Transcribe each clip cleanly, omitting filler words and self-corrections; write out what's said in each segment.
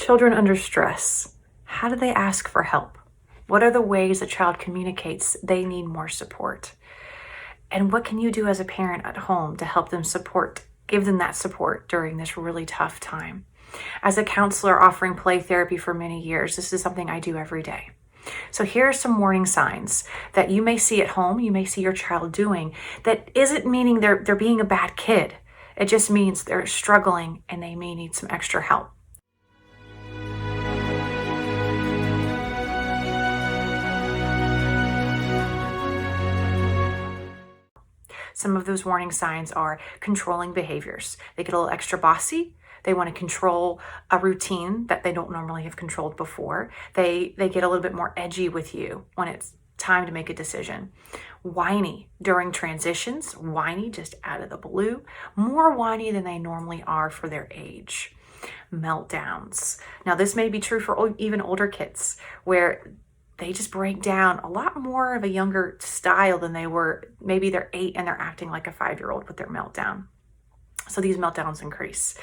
children under stress, how do they ask for help? What are the ways a child communicates they need more support? And what can you do as a parent at home to help them give them that support during this really tough time? As a counselor offering play therapy for many years, this is something I do every day. So here are some warning signs that you may see at home, you may see your child doing, that isn't meaning they're being a bad kid. It just means they're struggling and they may need some extra help. Some of those warning signs are controlling behaviors. They get a little extra bossy. They want to control a routine that they don't normally have controlled before. They get a little bit more edgy with you when it's time to make a decision. Whiny during transitions, whiny just out of the blue, more whiny than they normally are for their age. Meltdowns. Now, this may be true for even older kids, where they just break down a lot more of a younger style than they were. Maybe they're 8 and they're acting like a 5-year-old with their meltdown. So these meltdowns increase.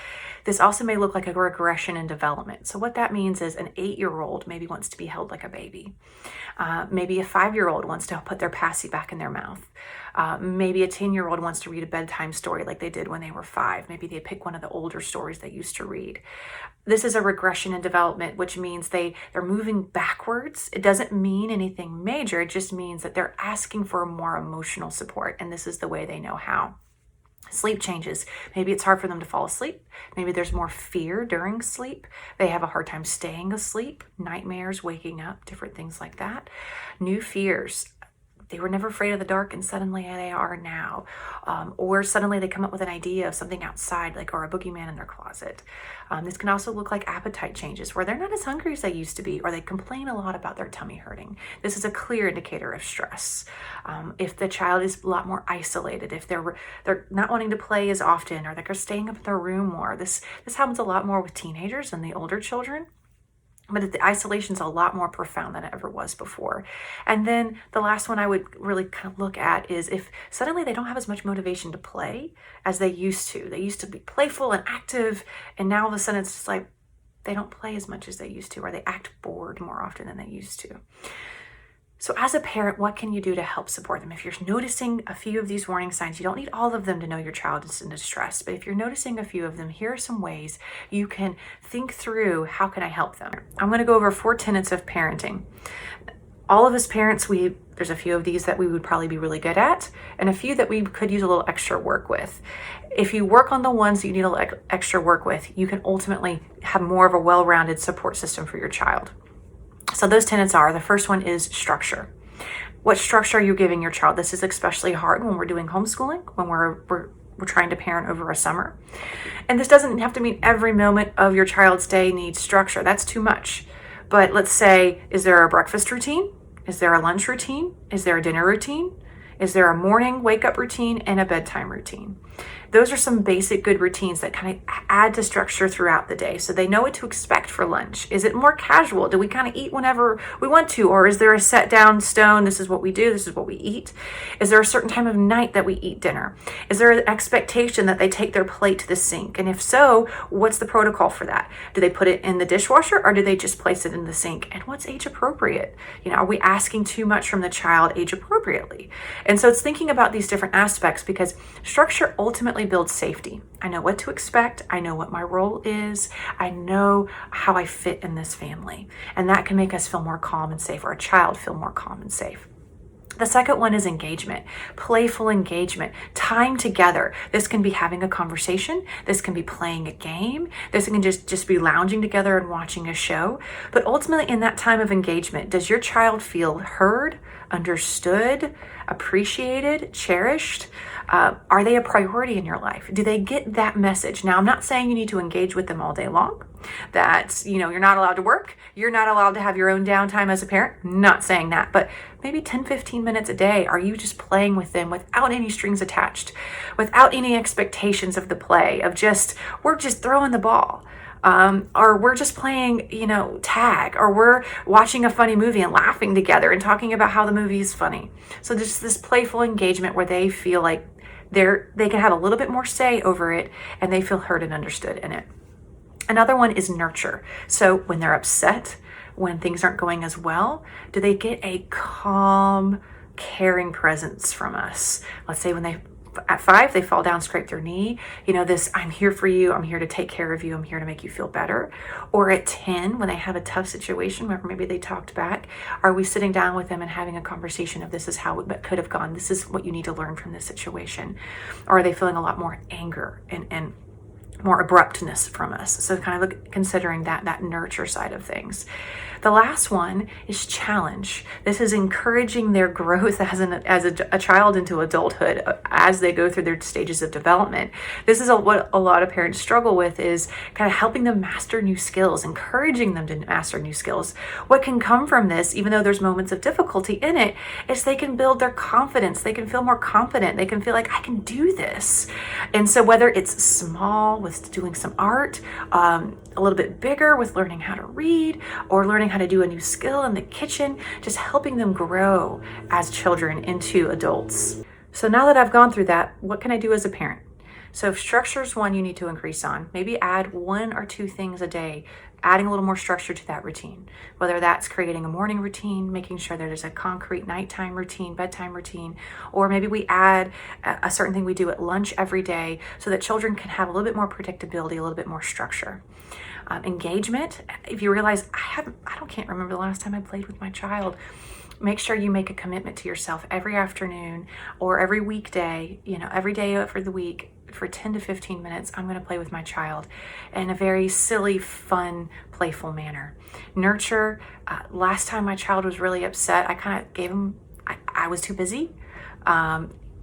This also may look like a regression in development. So what that means is an 8-year-old maybe wants to be held like a baby. Maybe a 5-year-old wants to put their passy back in their mouth. Maybe a 10-year-old wants to read a bedtime story like they did when they were 5. Maybe they pick one of the older stories they used to read. This is a regression in development, which means they're moving backwards. It doesn't mean anything major. It just means that they're asking for more emotional support, and this is the way they know how. Sleep changes. Maybe it's hard for them to fall asleep. Maybe there's more fear during sleep. They have a hard time staying asleep, nightmares, waking up, different things like that. New fears. They were never afraid of the dark and suddenly they are now. Or suddenly they come up with an idea of something outside, or a boogeyman in their closet. This can also look like appetite changes, where they're not as hungry as they used to be, or they complain a lot about their tummy hurting. This is a clear indicator of stress. If the child is a lot more isolated, if they're not wanting to play as often, or they're staying up in their room more. This happens a lot more with teenagers than the older children. But the isolation's a lot more profound than it ever was before. And then the last one I would really kind of look at is if suddenly they don't have as much motivation to play as they used to. They used to be playful and active, and now all of a sudden it's just like they don't play as much as they used to, or they act bored more often than they used to. So as a parent, what can you do to help support them? If you're noticing a few of these warning signs, you don't need all of them to know your child is in distress, but if you're noticing a few of them, here are some ways you can think through, how can I help them? I'm going to go over 4 tenets of parenting. All of us parents, there's a few of these that we would probably be really good at, and a few that we could use a little extra work with. If you work on the ones that you need a little extra work with, you can ultimately have more of a well-rounded support system for your child. So those tenets are, the first one is structure. What structure are you giving your child? This is especially hard when we're doing homeschooling, when we're trying to parent over a summer. And this doesn't have to mean every moment of your child's day needs structure. That's too much. But let's say, is there a breakfast routine? Is there a lunch routine? Is there a dinner routine? Is there a morning wake-up routine and a bedtime routine? Those are some basic good routines that kind of add to structure throughout the day, so they know what to expect for lunch. Is it more casual? Do we kind of eat whenever we want to? Or is there a set down stone, this is what we do, this is what we eat? Is there a certain time of night that we eat dinner? Is there an expectation that they take their plate to the sink? And if so, what's the protocol for that? Do they put it in the dishwasher, or do they just place it in the sink? And what's age appropriate? Are we asking too much from the child age appropriately? And so it's thinking about these different aspects, because structure ultimately builds safety. I know what to expect. I know what my role is. I know how I fit in this family. And that can make us feel more calm and safe, or a child feel more calm and safe. The second one is engagement, playful engagement, time together. This can be having a conversation. This can be playing a game. This can just be lounging together and watching a show. But ultimately, in that time of engagement, does your child feel heard, understood, appreciated, cherished? Are they a priority in your life? Do they get that message? Now, I'm not saying you need to engage with them all day long, that, you're not allowed to work. You're not allowed to have your own downtime as a parent. Not saying that, but maybe 10, 15 minutes a day. Are you just playing with them without any strings attached, without any expectations of the play, of we're just throwing the ball? Or we're just playing, tag, or we're watching a funny movie and laughing together and talking about how the movie is funny. So just this playful engagement where they feel like they can have a little bit more say over it, and they feel heard and understood in it. Another one is nurture. So when they're upset, when things aren't going as well, do they get a calm, caring presence from us? Let's say when at 5, they fall down, scrape their knee, this, I'm here for you, I'm here to take care of you, I'm here to make you feel better. Or at 10, when they have a tough situation where maybe they talked back, are we sitting down with them and having a conversation of, this is how it could have gone, this is what you need to learn from this situation? Or are they feeling a lot more anger and more abruptness from us? So kind of considering that nurture side of things. The last one is challenge. This is encouraging their growth as a child into adulthood as they go through their stages of development. This is what a lot of parents struggle with, is kind of helping them master new skills, encouraging them to master new skills. What can come from this, even though there's moments of difficulty in it, is they can build their confidence. They can feel more confident. They can feel like, I can do this. And so whether it's small with doing some art, a little bit bigger with learning how to read, or learning how to do a new skill in the kitchen, just helping them grow as children into adults. So now that I've gone through that, what can I do as a parent? So if structure is one you need to increase on, maybe add 1 or 2 things a day, adding a little more structure to that routine, whether that's creating a morning routine, making sure there's a concrete nighttime routine, bedtime routine, or maybe we add a certain thing we do at lunch every day so that children can have a little bit more predictability, a little bit more structure. Engagement, if you realize, can't remember the last time I played with my child, make sure you make a commitment to yourself every afternoon or every weekday, every day for the week, for 10 to 15 minutes, I'm going to play with my child in a very silly, fun, playful manner. Nurture. Last time my child was really upset, I kind of gave him, I was too busy.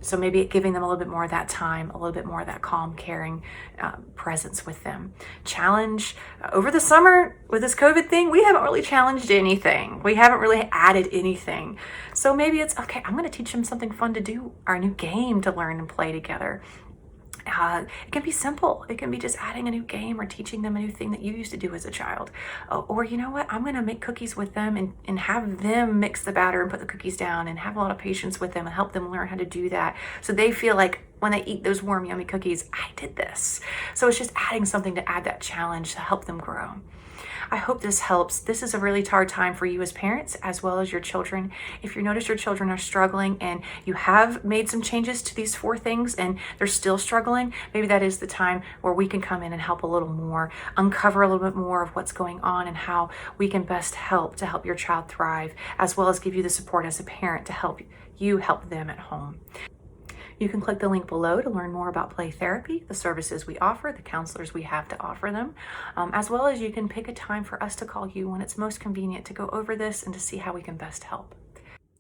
So maybe giving them a little bit more of that time, a little bit more of that calm, caring presence with them. Challenge. Over the summer with this COVID thing, we haven't really challenged anything. We haven't really added anything. So maybe it's, okay, I'm going to teach them something fun to do, our new game to learn and play together. It can be simple. It can be just adding a new game or teaching them a new thing that you used to do as a child. Or you know what? I'm going to make cookies with them and have them mix the batter and put the cookies down and have a lot of patience with them and help them learn how to do that. So they feel like when they eat those warm, yummy cookies, I did this. So it's just adding something to add that challenge to help them grow. I hope this helps. This is a really hard time for you as parents as well as your children. If you notice your children are struggling and you have made some changes to these 4 things and they're still struggling, maybe that is the time where we can come in and help a little more, uncover a little bit more of what's going on and how we can best help to help your child thrive, as well as give you the support as a parent to help you help them at home. You can click the link below to learn more about play therapy, the services we offer, the counselors we have to offer them, as well as you can pick a time for us to call you when it's most convenient to go over this and to see how we can best help.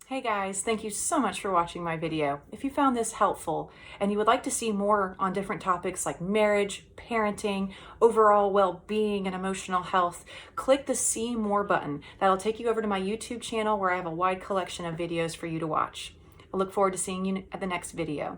Hey guys, thank you so much for watching my video. If you found this helpful and you would like to see more on different topics like marriage, parenting, overall well-being and emotional health, click the See More button. That'll take you over to my YouTube channel where I have a wide collection of videos for you to watch. I look forward to seeing you at the next video.